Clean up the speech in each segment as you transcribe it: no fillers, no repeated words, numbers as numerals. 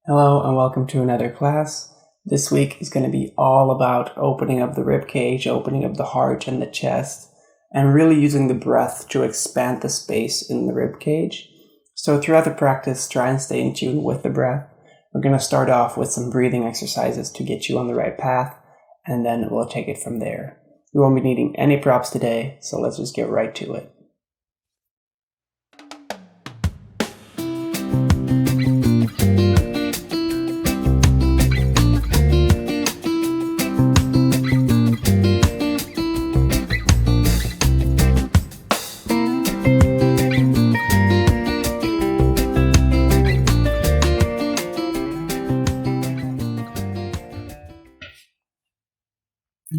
Hello and welcome to another class. This week is going to be all about opening up the rib cage, opening up the heart and the chest, and really using the breath to expand the space in the rib cage. So throughout the practice, try and stay in tune with the breath. We're going to start off with some breathing exercises to get you on the right path, and then we'll take it from there. We won't be needing any props today, so let's just get right to it.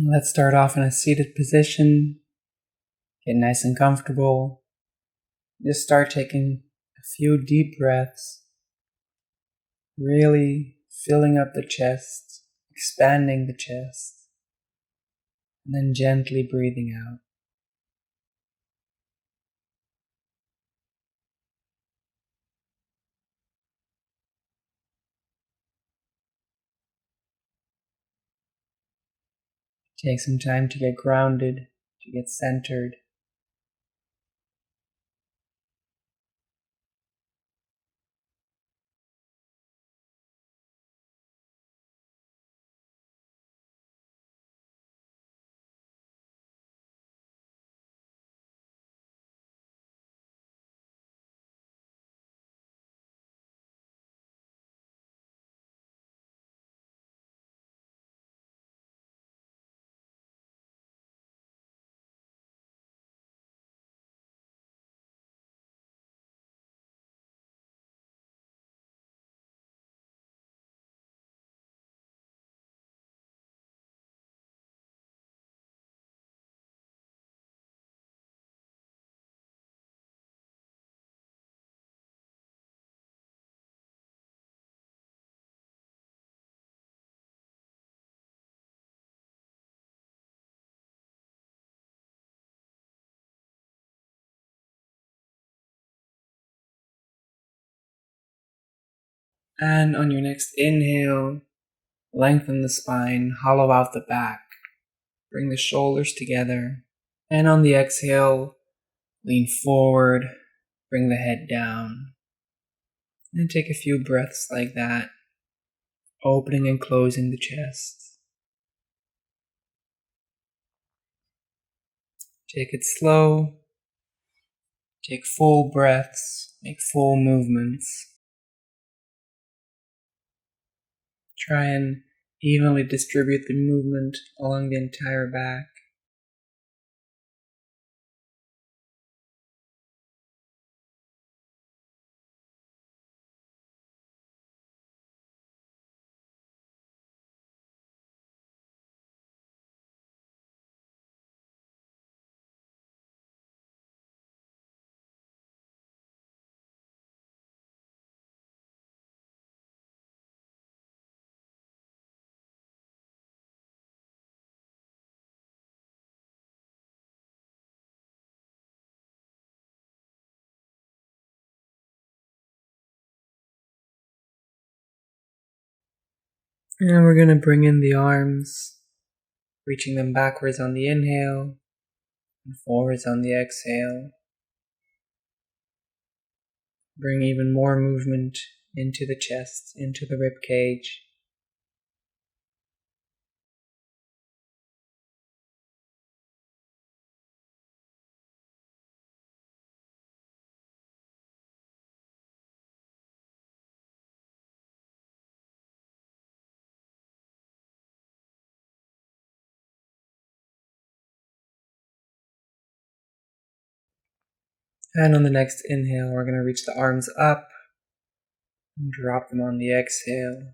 Let's start off in a seated position. Get nice and comfortable. Just start taking a few deep breaths, really filling up the chest, expanding the chest, and then gently breathing out. Take some time to get grounded, to get centered. And on your next inhale, lengthen the spine, hollow out the back. Bring the shoulders together. And on the exhale, lean forward, bring the head down. And take a few breaths like that, opening and closing the chest. Take it slow. Take full breaths, make full movements. Try and evenly distribute the movement along the entire back. And we're going to bring in the arms, reaching them backwards on the inhale and forwards on the exhale. Bring even more movement into the chest, into the rib cage. And on the next inhale, we're going to reach the arms up and drop them on the exhale.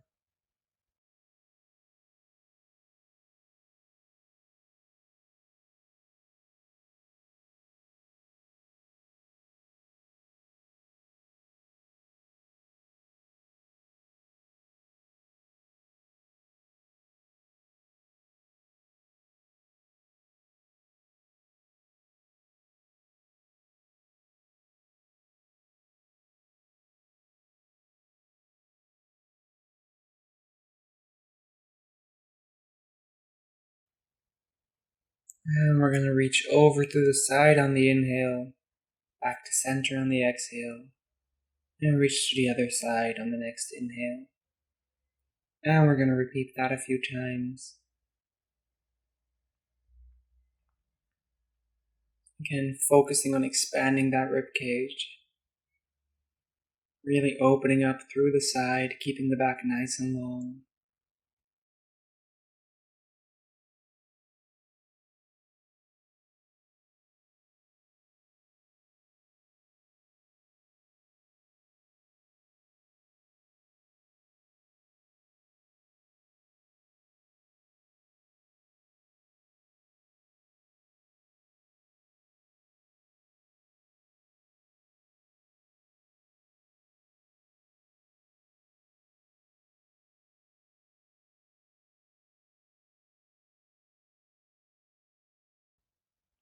And we're going to reach over to the side on the inhale, back to center on the exhale, and reach to the other side on the next inhale. And we're going to repeat that a few times. Again, focusing on expanding that rib cage. Really opening up through the side, keeping the back nice and long.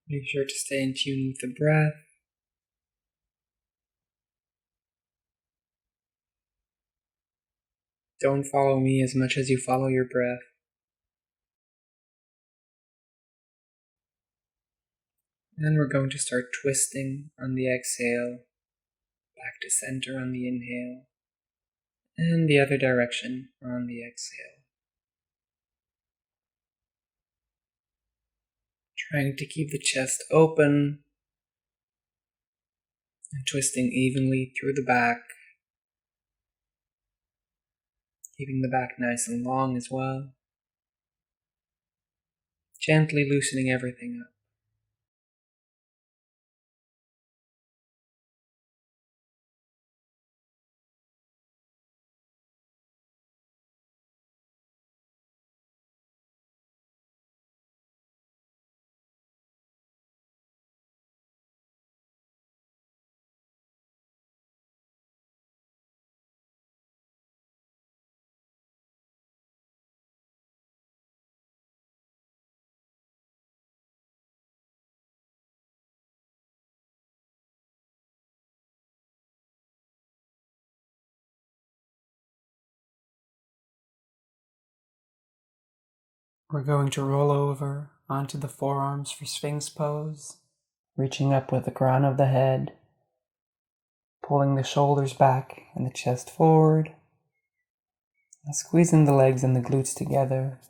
Make sure to stay in tune with the breath. Don't follow me as much as you follow your breath. And we're going to start twisting on the exhale, back to center on the inhale, and the other direction on the exhale. Trying to keep the chest open and twisting evenly through the back, keeping the back nice and long as well. Gently loosening everything up. We're going to roll over onto the forearms for Sphinx pose, reaching up with the crown of the head, pulling the shoulders back and the chest forward, and squeezing the legs and the glutes together.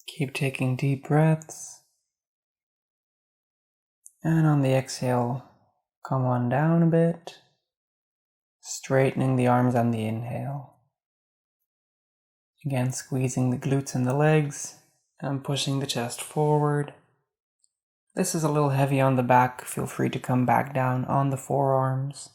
Keep taking deep breaths, and on the exhale, come on down a bit, straightening the arms on the inhale. Again, squeezing the glutes and the legs and pushing the chest forward. This is a little heavy on the back. Feel free to come back down on the forearms.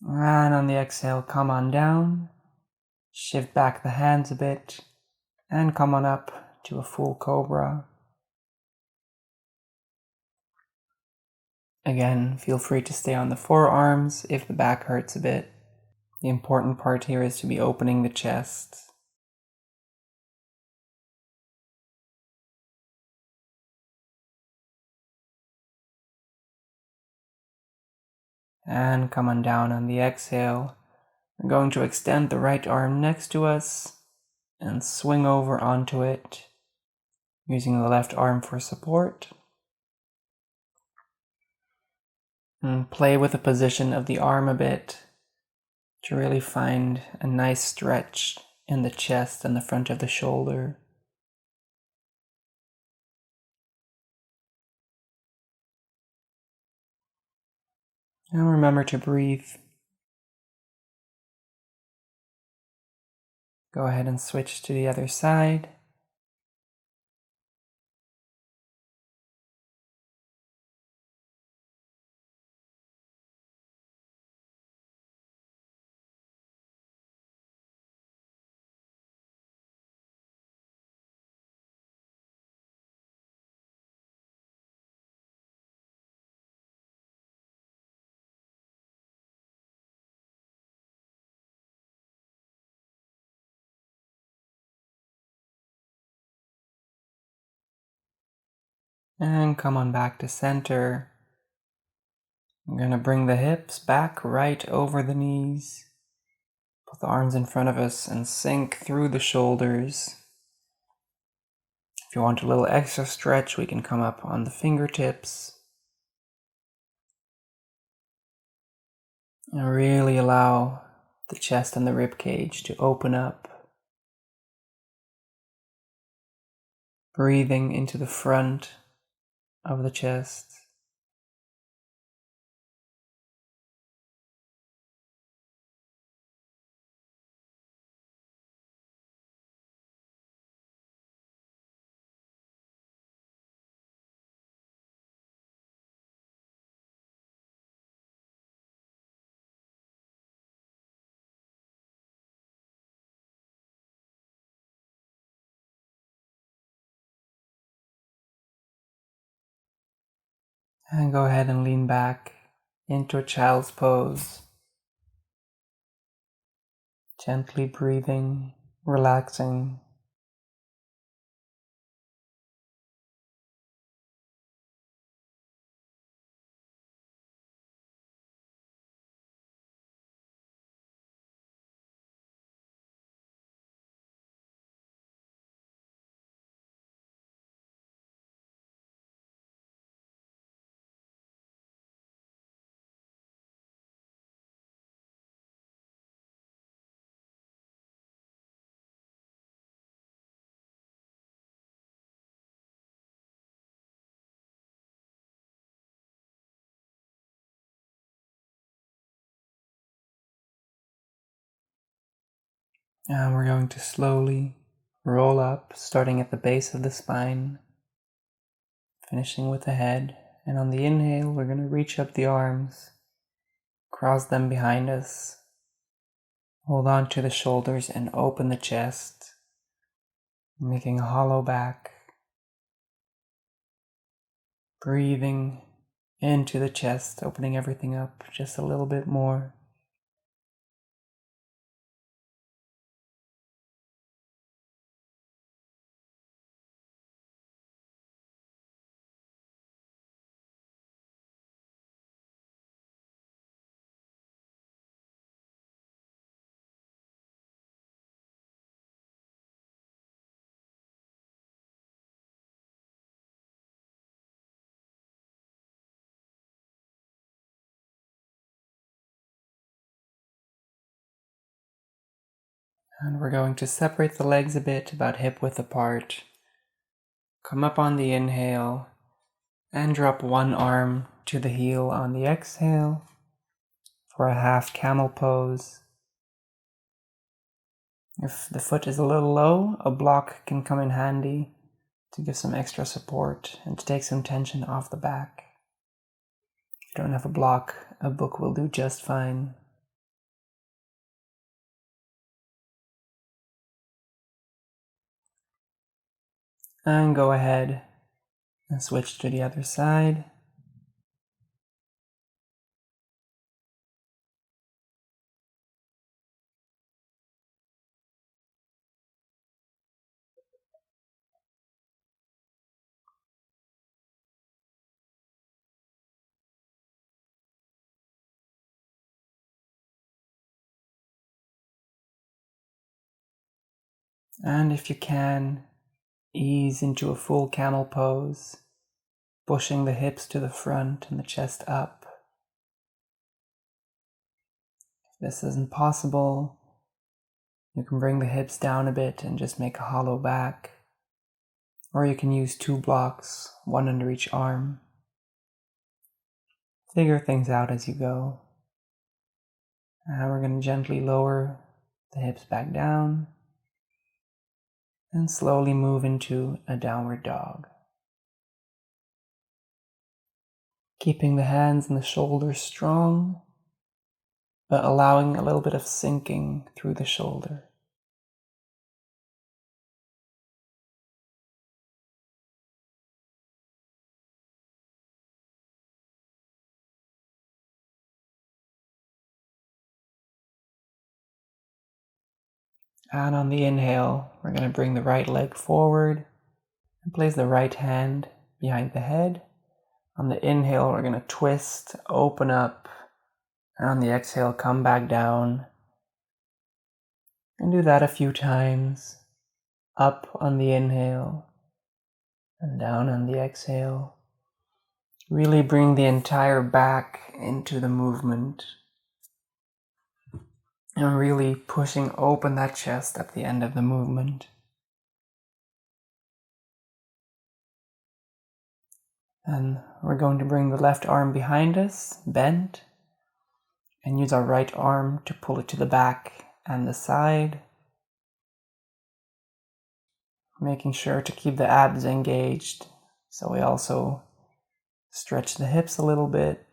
And on the exhale, come on down. Shift back the hands a bit and come on up to a full cobra. Again, feel free to stay on the forearms if the back hurts a bit. The important part here is to be opening the chest. And come on down on the exhale. We're going to extend the right arm next to us and swing over onto it, using the left arm for support. And play with the position of the arm a bit to really find a nice stretch in the chest and the front of the shoulder. And remember to breathe. Go ahead and switch to the other side. And come on back to center. I'm going to bring the hips back right over the knees. Put the arms in front of us and sink through the shoulders. If you want a little extra stretch, we can come up on the fingertips. And really allow the chest and the rib cage to open up. Breathing into the front of the chest. And go ahead and lean back into a child's pose. Gently breathing, relaxing. And we're going to slowly roll up, starting at the base of the spine, finishing with the head. And on the inhale, we're going to reach up the arms, cross them behind us, hold on to the shoulders and open the chest, making a hollow back. Breathing into the chest, opening everything up just a little bit more. And we're going to separate the legs a bit, about hip width apart. Come up on the inhale and drop one arm to the heel on the exhale for a half camel pose. If the foot is a little low, a block can come in handy to give some extra support and to take some tension off the back. If you don't have a block, a book will do just fine. And go ahead and switch to the other side. And if you can, ease into a full camel pose, pushing the hips to the front and the chest up. If this isn't possible, you can bring the hips down a bit and just make a hollow back. Or you can use 2 blocks, one under each arm. Figure things out as you go. And we're going to gently lower the hips back down and slowly move into a downward dog. Keeping the hands and the shoulders strong, but allowing a little bit of sinking through the shoulder. And on the inhale, we're going to bring the right leg forward and place the right hand behind the head. On the inhale, we're going to twist, open up, and on the exhale, come back down. And do that a few times. Up on the inhale, and down on the exhale. Really bring the entire back into the movement. And really pushing open that chest at the end of the movement. And we're going to bring the left arm behind us, bent, and use our right arm to pull it to the back and the side. Making sure to keep the abs engaged, so we also stretch the hips a little bit.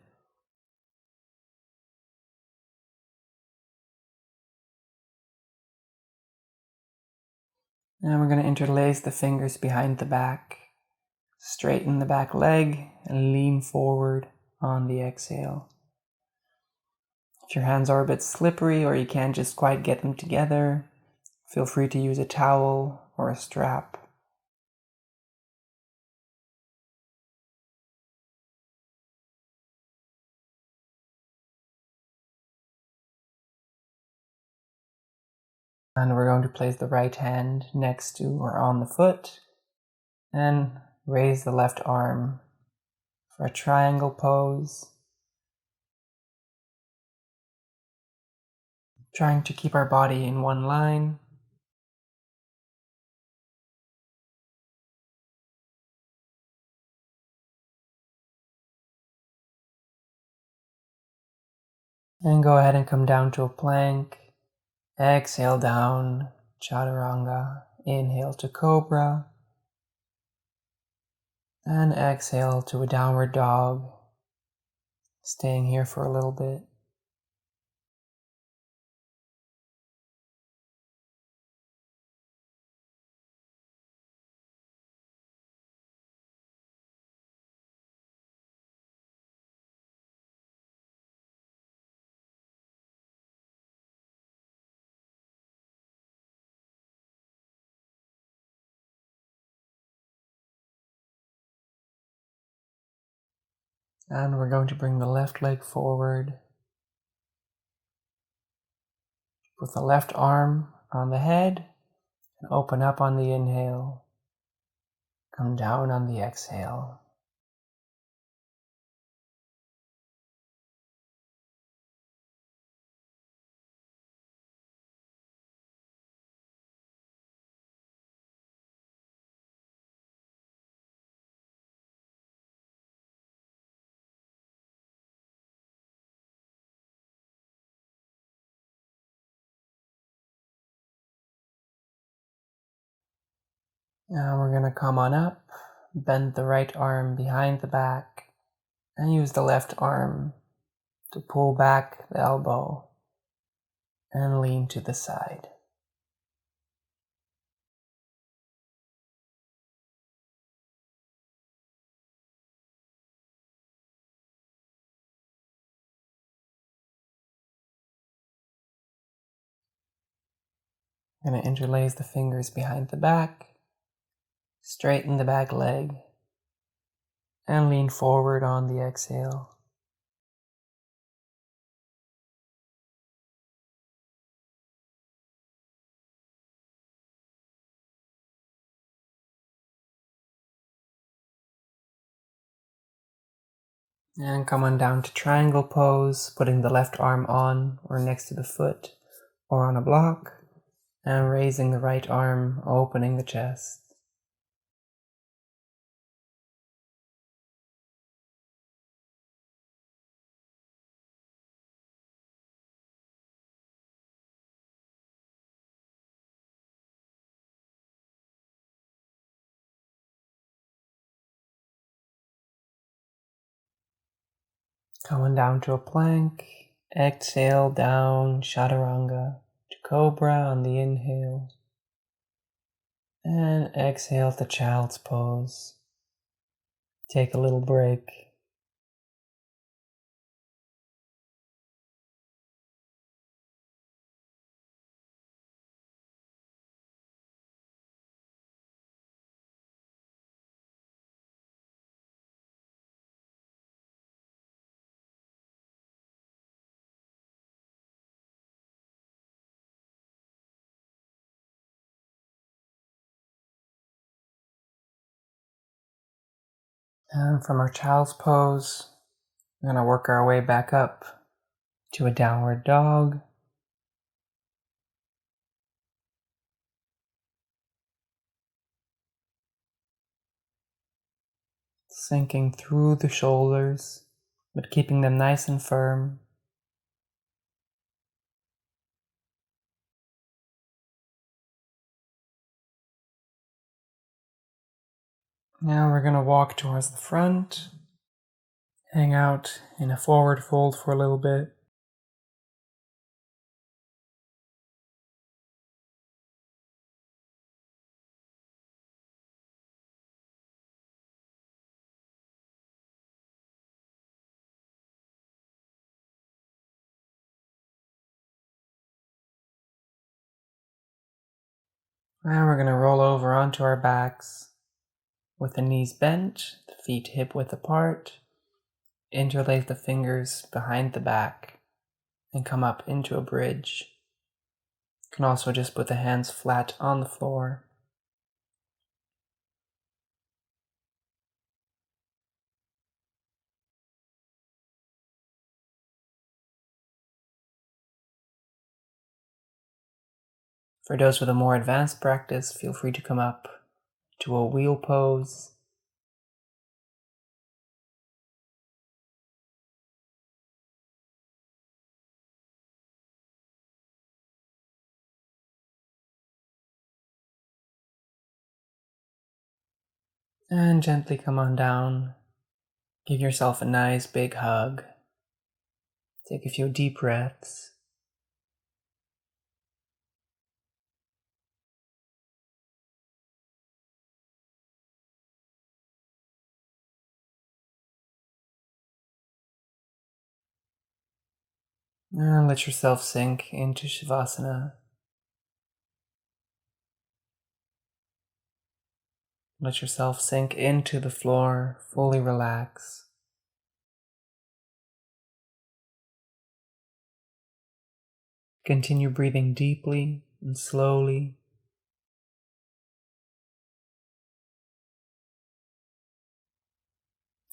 And we're going to interlace the fingers behind the back, straighten the back leg, and lean forward on the exhale. If your hands are a bit slippery or you can't just quite get them together, feel free to use a towel or a strap. And we're going to place the right hand next to or on the foot and raise the left arm for a triangle pose. Trying to keep our body in one line. And go ahead and come down to a plank. Exhale down, Chaturanga. Inhale to Cobra. And exhale to a downward dog. Staying here for a little bit. And we're going to bring the left leg forward. Put the left arm on the head and open up on the inhale. Come down on the exhale. Now we're going to come on up, bend the right arm behind the back, and use the left arm to pull back the elbow and lean to the side. I'm going to interlace the fingers behind the back, straighten the back leg, and lean forward on the exhale. And come on down to triangle pose, putting the left arm on or next to the foot or on a block, and raising the right arm, opening the chest. Coming down to a plank, exhale down, Chaturanga to Cobra on the inhale, and exhale to Child's Pose. Take a little break. And from our child's pose, we're going to work our way back up to a downward dog. Sinking through the shoulders, but keeping them nice and firm. Now we're going to walk towards the front, hang out in a forward fold for a little bit. Now we're going to roll over onto our backs with the knees bent, the feet hip width apart. Interlace the fingers behind the back and come up into a bridge. You can also just put the hands flat on the floor. For those with a more advanced practice, feel free to come up to a wheel pose. And gently come on down. Give yourself a nice big hug. Take a few deep breaths. And let yourself sink into Shavasana. Let yourself sink into the floor, fully relax. Continue breathing deeply and slowly.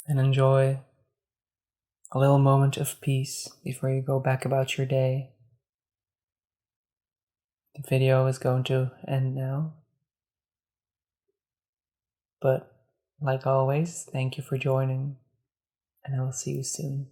And enjoy a little moment of peace before you go back about your day. The video is going to end now. But like always, thank you for joining, and I will see you soon.